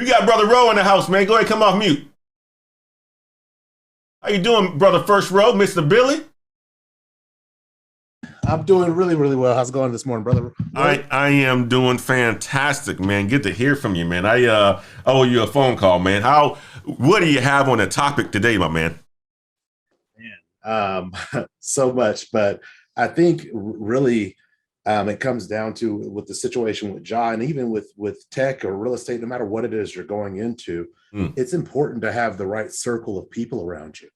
We got Brother Rowe in the house, man. Go ahead, come off mute. How you doing, Brother First Row, Mr. Billy? I'm doing really, really well. How's it going this morning, brother? I am doing fantastic, man. Good to hear from you, man. I owe you a phone call, man. What do you have on the topic today, my man? So much, but I think really it comes down to with the situation with Ja, and even with tech or real estate, no matter what it is you're going into, it's important to have the right circle of people around you.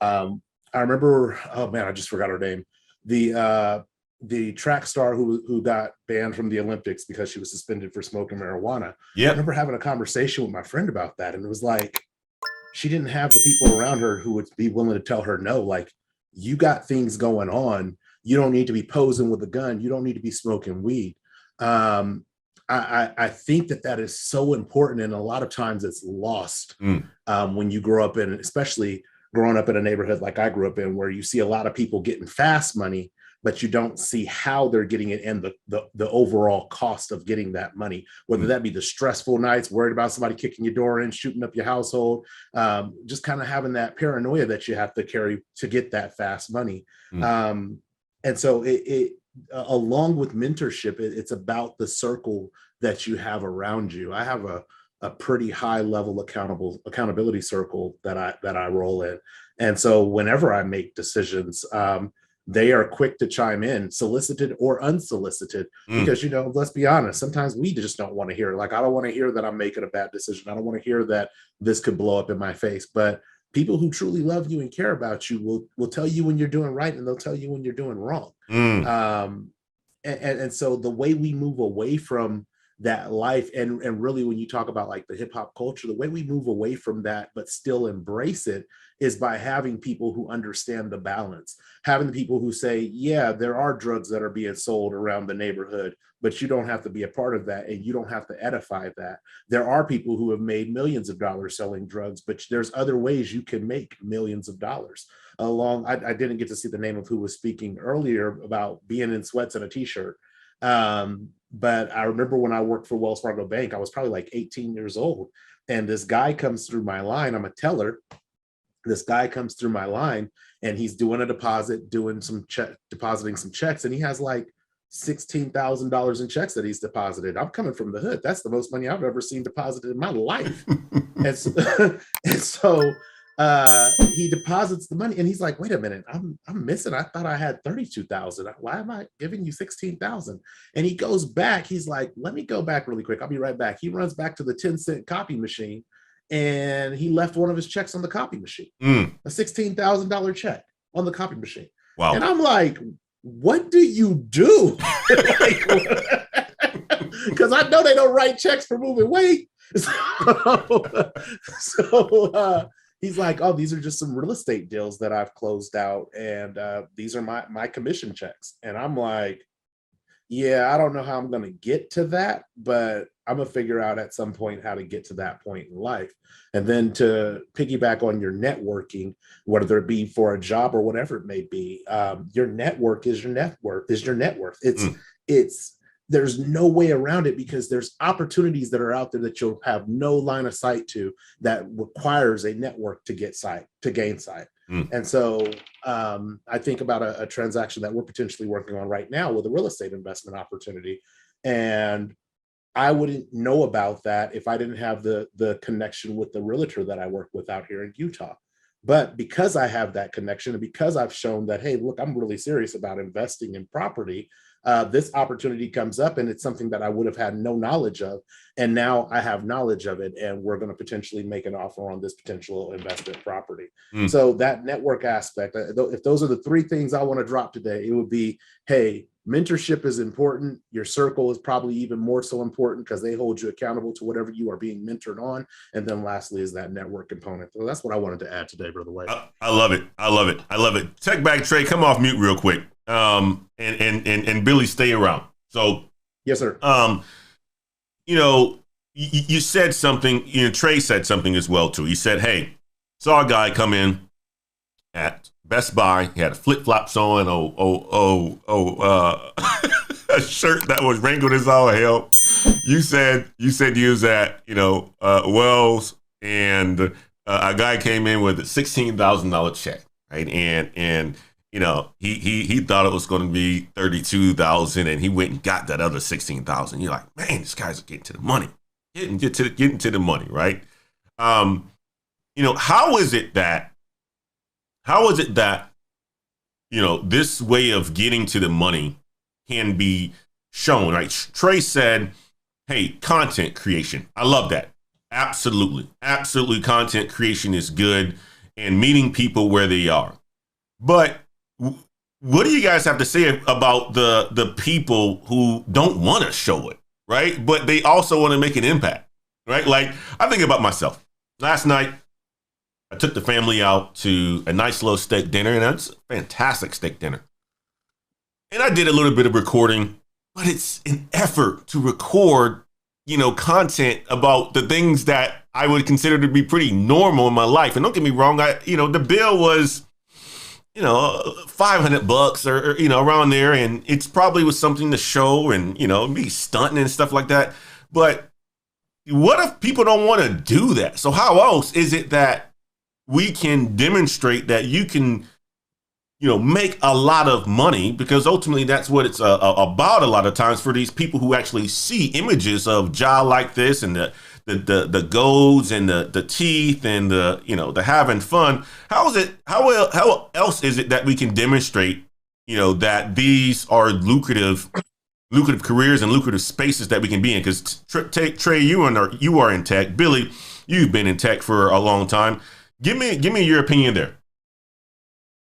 I remember, oh man, I just forgot her name. The track star who got banned from the Olympics because she was suspended for smoking marijuana. Yeah. I remember having a conversation with my friend about that, and it was like, she didn't have the people around her who would be willing to tell her no. Like, you got things going on. You don't need to be posing with a gun. You don't need to be smoking weed. I think that is so important, and a lot of times it's lost when you grow up in, especially growing up in a neighborhood like I grew up in, where you see a lot of people getting fast money, but you don't see how they're getting it and the overall cost of getting that money, whether that be the stressful nights, worried about somebody kicking your door in, shooting up your household, just kind of having that paranoia that you have to carry to get that fast money. And so it along with mentorship, it's about the circle that you have around you. I have a pretty high level accountability circle that I roll in. And so whenever I make decisions, they are quick to chime in, solicited or unsolicited, because, let's be honest, sometimes we just don't want to hear it. Like, I don't want to hear that I'm making a bad decision. I don't want to hear that this could blow up in my face. But people who truly love you and care about you will tell you when you're doing right, and they'll tell you when you're doing wrong. And so the way we move away from that life, and really when you talk about like the hip hop culture, the way we move away from that but still embrace it is by having people who understand the balance, having the people who say, yeah, there are drugs that are being sold around the neighborhood, but you don't have to be a part of that, and you don't have to edify that. There are people who have made millions of dollars selling drugs, but there's other ways you can make millions of dollars. I didn't get to see the name of who was speaking earlier about being in sweats and a t-shirt. But I remember when I worked for Wells Fargo Bank, I was probably like 18 years old. And this guy comes through my line. I'm a teller. This guy comes through my line, and he's doing a deposit, depositing some checks. And he has like $16,000 in checks that he's deposited. I'm coming from the hood. That's the most money I've ever seen deposited in my life. and so he deposits the money, and he's like, wait a minute, I'm missing. I thought I had 32,000. Why am I giving you 16,000? And he goes back. He's like, let me go back really quick. I'll be right back. He runs back to the 10-cent copy machine, and he left one of his checks on the copy machine, a $16,000 check on the copy machine. Wow. And I'm like, what do you do? Because I know they don't write checks for moving weight. So he's like, oh, these are just some real estate deals that I've closed out, and these are my commission checks. And I'm like, yeah, I don't know how I'm going to get to that, but I'm going to figure out at some point how to get to that point in life. And then to piggyback on your networking, whether it be for a job or whatever it may be, your network is your net worth. There's no way around it, because there's opportunities that are out there that you'll have no line of sight to, that requires a network to gain sight. And so I think about a transaction that we're potentially working on right now with a real estate investment opportunity. And I wouldn't know about that if I didn't have the connection with the realtor that I work with out here in Utah. But because I have that connection, and because I've shown that, hey, look, I'm really serious about investing in property, this opportunity comes up, and it's something that I would have had no knowledge of. And now I have knowledge of it, and we're going to potentially make an offer on this potential investment property. So that network aspect, if those are the three things I want to drop today, it would be, hey, mentorship is important. Your circle is probably even more so important, because they hold you accountable to whatever you are being mentored on. And then lastly is that network component. So that's what I wanted to add today, Brother Wade. I love it. I love it. I love it. Tech Bag Trey, come off mute real quick. And Billy, stay around. So yes, sir. You said something, Trey said something as well too. He said, hey, saw a guy come in at Best Buy. He had flip-flops on. a shirt that was wrinkled as all hell. You said you was at Wells, and a guy came in with a $16,000 check, right? And he thought it was going to be 32,000, and he went and got that other 16,000. You're like, man, this guy's getting to the money, getting to the money, right? How is it that this way of getting to the money can be shown, right? Trey said, hey, content creation. I love that. Absolutely. Content creation is good, and meeting people where they are. But what do you guys have to say about the people who don't want to show it, right? But they also want to make an impact, right? Like, I think about myself. Last night, I took the family out to a nice little steak dinner, and it's a fantastic steak dinner. And I did a little bit of recording, but it's an effort to record, content about the things that I would consider to be pretty normal in my life. And don't get me wrong, the bill was, $500 or around there, and it's probably was something to show and, me stunting and stuff like that. But what if people don't want to do that? So how else is it that we can demonstrate that you can, make a lot of money? Because ultimately that's what it's about a lot of times for these people who actually see images of jaw like this and the golds and the teeth and the having fun. How else is it that we can demonstrate, that these are lucrative careers and lucrative spaces that we can be in? Because Trey, you are in tech. Billy, you've been in tech for a long time. Give me your opinion there.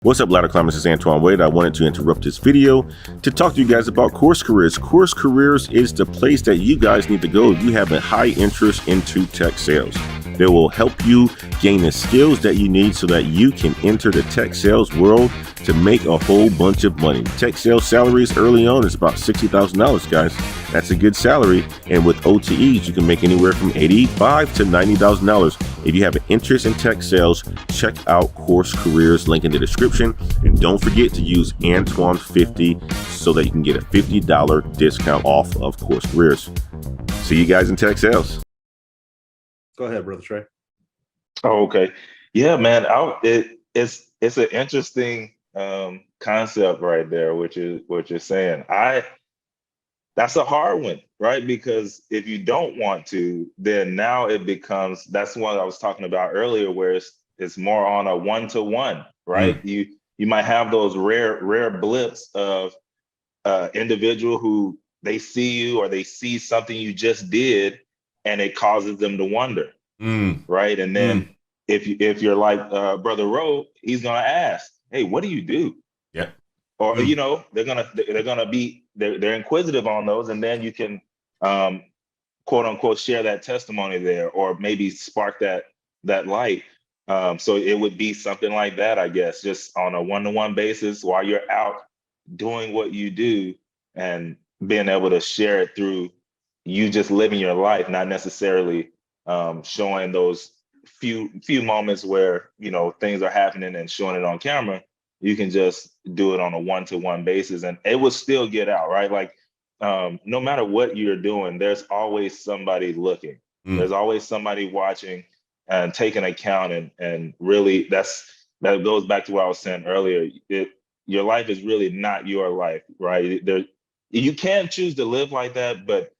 What's up, Ladder Climbers? This is Antoine Wade. I wanted to interrupt this video to talk to you guys about Course Careers. Course Careers is the place that you guys need to go if you have a high interest into tech sales. They will help you gain the skills that you need so that you can enter the tech sales world to make a whole bunch of money. Tech sales salaries early on is about $60,000, guys. That's a good salary. And with OTEs, you can make anywhere from $85,000 to $90,000. If you have an interest in tech sales, check out Course Careers, link in the description. And don't forget to use Antoine50 so that you can get a $50 discount off of Course Careers. See you guys in tech sales. Go ahead, Brother Trey. Oh, okay. Yeah, man. It's an interesting concept right there, which is what you're saying. That's a hard one, right? Because if you don't want to, then now it becomes, that's what I was talking about earlier, where it's more on a one-to-one, right? You might have those rare blips of individual who they see you or they see something you just did, and it causes them to wonder, right? And then if you're like Brother Rowe, he's gonna ask, "Hey, what do you do?" Yeah. Or they're inquisitive on those, and then you can quote unquote share that testimony there, or maybe spark that light. So it would be something like that, I guess, just on a one-to-one basis while you're out doing what you do and being able to share it through you just living your life, not necessarily showing those few moments where things are happening and showing it on camera. You can just do it on a one-to-one basis, and it will still get out, right? Like no matter what you're doing, there's always somebody looking. There's always somebody watching and taking account, and really that goes back to what I was saying earlier. Your life is really not your life, right? You can choose to live like that, but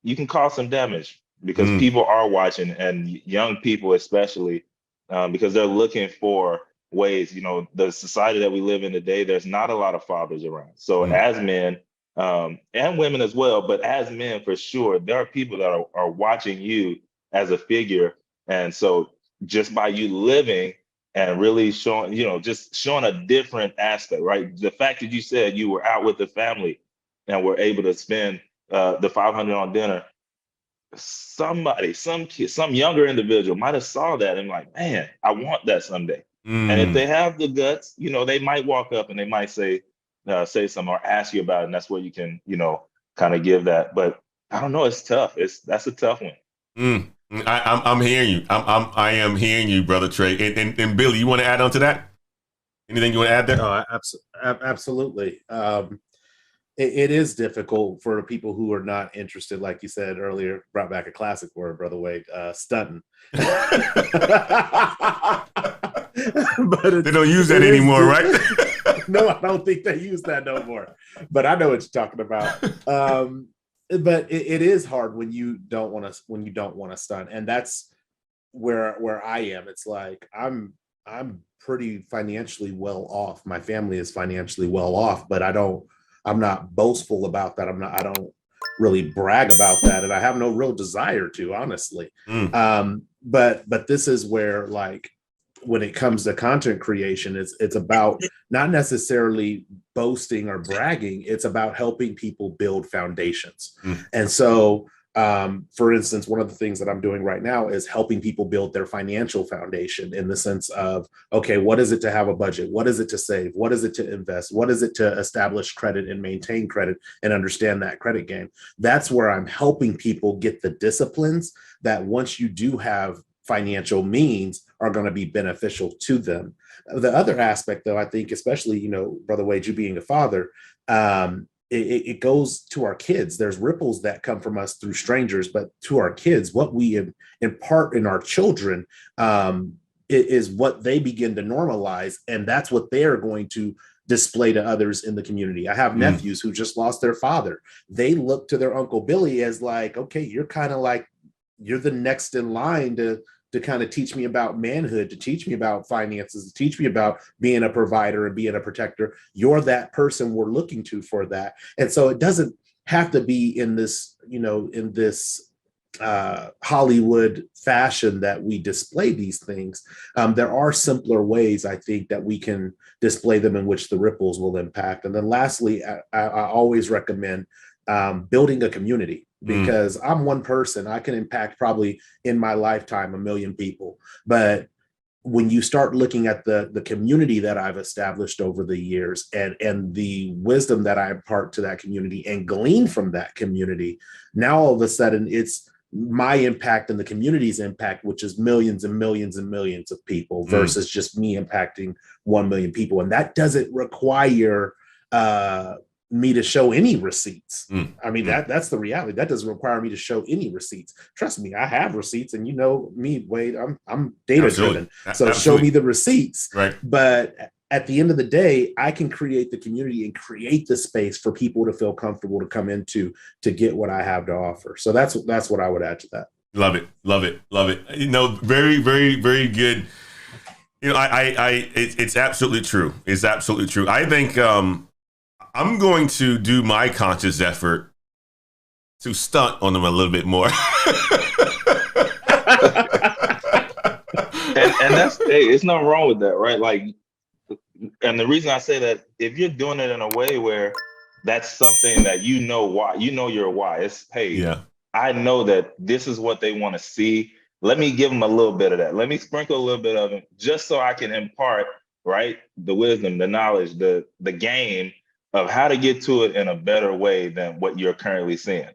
you can cause some damage because people are watching, and young people especially, because they're looking for ways. The society that we live in today, there's not a lot of fathers around. So as men, and women as well, but as men for sure, there are people that are watching you as a figure. And so just by you living and really showing, just showing a different aspect, right? The fact that you said you were out with the family and were able to spend the $500 on dinner, somebody, some kid, some younger individual might have saw that and like, man, I want that someday. And if they have the guts, they might walk up and they might say something or ask you about it. And that's where you can, kind of give that. But I don't know. It's tough. That's a tough one. I'm hearing you. I am hearing you, Brother Trey. And Billy, you want to add on to that? Anything you want to add there? No, absolutely. it is difficult for people who are not interested, like you said earlier, brought back a classic word, Brother Wade, stunting. But they don't use that anymore, right? No, I don't think they use that no more. But I know what you're talking about. But it is hard when you don't want to stunt, and that's where I am. It's like I'm pretty financially well off. My family is financially well off, but I'm not boastful about that. I don't really brag about that, and I have no real desire to, honestly. But this is where, like, when it comes to content creation, it's about not necessarily boasting or bragging. It's about helping people build foundations. And so, for instance, one of the things that I'm doing right now is helping people build their financial foundation, in the sense of, okay, what is it to have a budget? What is it to save? What is it to invest? What is it to establish credit and maintain credit and understand that credit game? That's where I'm helping people get the disciplines that, once you do have financial means, are going to be beneficial to them. The other aspect, though, I think, especially, Brother Wade, you being a father, it goes to our kids. There's ripples that come from us through strangers, but to our kids, what we impart in our children is what they begin to normalize, and that's what they are going to display to others in the community. I have nephews who just lost their father. They look to their Uncle Billy as like, okay, you're kind of like, you're the next in line to kind of teach me about manhood, to teach me about finances, to teach me about being a provider and being a protector. You're that person we're looking to for that. And so it doesn't have to be in this, Hollywood fashion that we display these things. There are simpler ways, I think, that we can display them in which the ripples will impact. And then lastly, I always recommend building a community, because I'm one person. I can impact probably in my lifetime 1 million people. But when you start looking at the community that I've established over the years, and the wisdom that I impart to that community and glean from that community, now all of a sudden it's my impact and the community's impact, which is millions and millions and millions of people, versus just me impacting 1 million people. And that doesn't require me to show any receipts. I mean, that's the reality. That doesn't require me to show any receipts. Trust me, I have receipts, and me, Wade, I'm data driven. So show me the receipts. Right. But at the end of the day, I can create the community and create the space for people to feel comfortable to come into to get what I have to offer. So that's what I would add to that. Love it. Very, very, very good. It's absolutely true. It's absolutely true. I think, I'm going to do my conscious effort to stunt on them a little bit more. and that's, hey, it's nothing wrong with that, right? Like, and the reason I say that, if you're doing it in a way where that's something that why, your why. It's, hey, I know that this is what they want to see. Let me give them a little bit of that. Let me sprinkle a little bit of it, just so I can impart, right, the wisdom, the knowledge, the game of how to get to it in a better way than what you're currently seeing.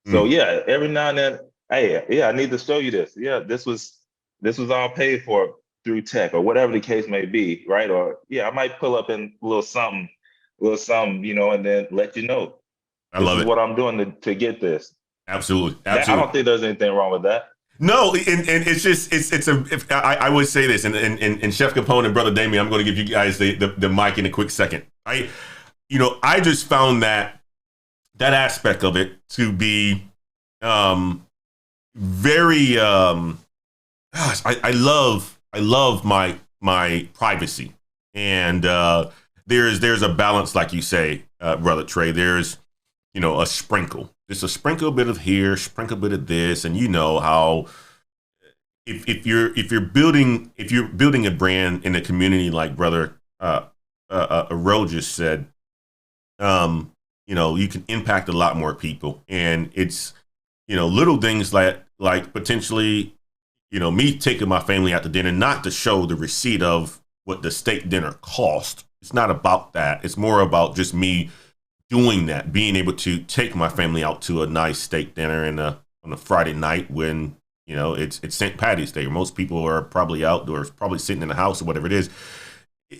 So every now and then, hey, I need to show you this. Yeah, this was all paid for through tech, or whatever the case may be, right? Or I might pull up in a little something, and then let you know. This is what I'm doing to get this. Absolutely. I don't think there's anything wrong with that. No, and it's just I would say this, and Chef Capone and Brother Damien, I'm going to give you guys the mic in a quick second. I just found that aspect of it to be very I love my privacy, and there's a balance, like you say, Brother Trey. There's a sprinkle, just a sprinkle bit of here, sprinkle bit of this, and how if you're building a brand in a community, like Brother Ro just said, you can impact a lot more people. And it's, little things like potentially, me taking my family out to dinner, not to show the receipt of what the steak dinner cost. It's not about that. It's more about just me doing that, being able to take my family out to a nice steak dinner on a Friday night when, it's St. Patty's Day. Most people are probably outdoors, probably sitting in the house or whatever it is.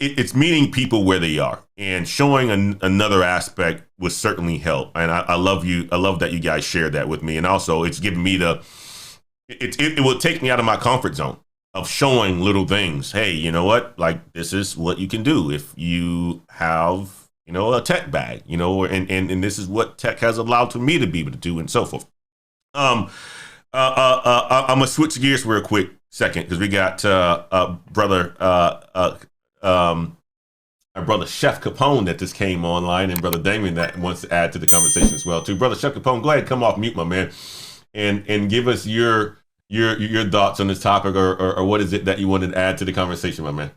it's meeting people where they are and showing another aspect would certainly help. And I love you. I love that you guys shared that with me. And also it's giving me it will take me out of my comfort zone of showing little things. Hey, you know what? Like, this is what you can do if you have, a tech bag, and this is what tech has allowed to me to be able to do and so forth. I'm gonna switch gears real quick second because we got brother our brother Chef Capone that just came online, and brother Damien that wants to add to the conversation as well too. Brother Chef Capone, go ahead, come off mute, my man, and give us your thoughts on this topic, or what is it that you wanted to add to the conversation, my man.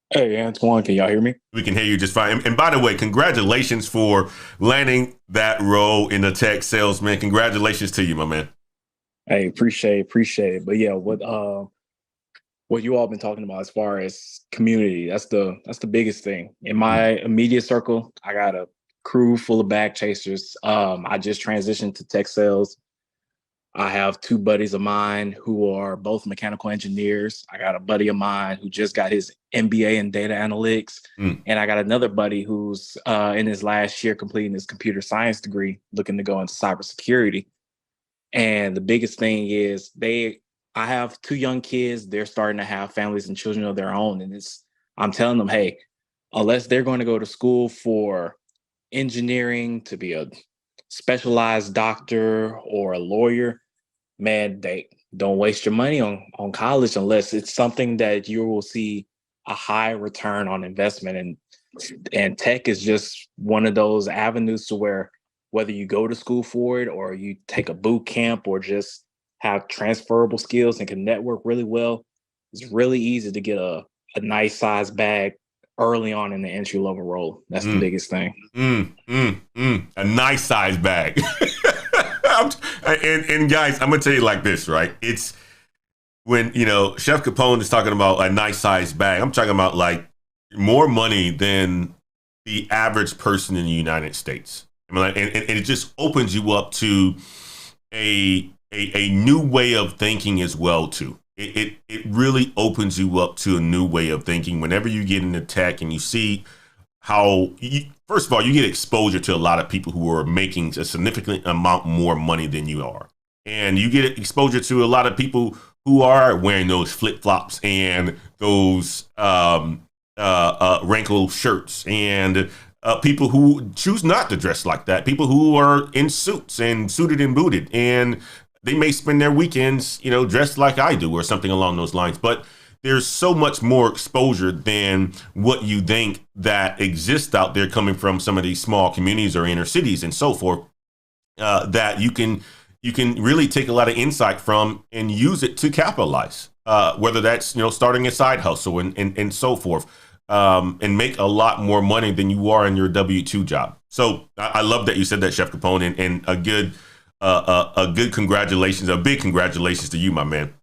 Hey, Antoine, can y'all hear me? We can hear you just fine. And by the way, congratulations for landing that role in the tech sales, man. Congratulations to you, my man. Hey, appreciate it. But yeah, what you all been talking about as far as community, that's the biggest thing. In my immediate circle, I got a crew full of bag chasers. I just transitioned to tech sales. I have two buddies of mine who are both mechanical engineers. I got a buddy of mine who just got his MBA in data analytics. And I got another buddy who's in his last year completing his computer science degree, looking to go into cybersecurity. And the biggest thing is I have two young kids. They're starting to have families and children of their own. And I'm telling them, hey, unless they're going to go to school for engineering, to be a specialized doctor or a lawyer, man, they don't waste your money on college unless it's something that you will see a high return on investment. And tech is just one of those avenues to where whether you go to school for it or you take a boot camp or just have transferable skills and can network really well, it's really easy to get a nice size bag early on in the entry level role. That's the biggest thing. A nice size bag. and guys, I'm gonna tell you like this, right? It's when Chef Capone is talking about a nice size bag. I'm talking about like more money than the average person in the United States. I mean, and it just opens you up to a new way of thinking as well too. It really opens you up to a new way of thinking whenever you get into tech and you see how, first of all, you get exposure to a lot of people who are making a significant amount more money than you are. And you get exposure to a lot of people who are wearing those flip-flops and those wrinkled shirts, and people who choose not to dress like that, people who are in suits and suited and booted, and they may spend their weekends, dressed like I do or something along those lines. But there's so much more exposure than what you think that exists out there coming from some of these small communities or inner cities and so forth, that you can really take a lot of insight from and use it to capitalize, whether that's, starting a side hustle and so forth, and make a lot more money than you are in your W-2 job. So I love that you said that, Chef Capone, and a big congratulations to you, my man.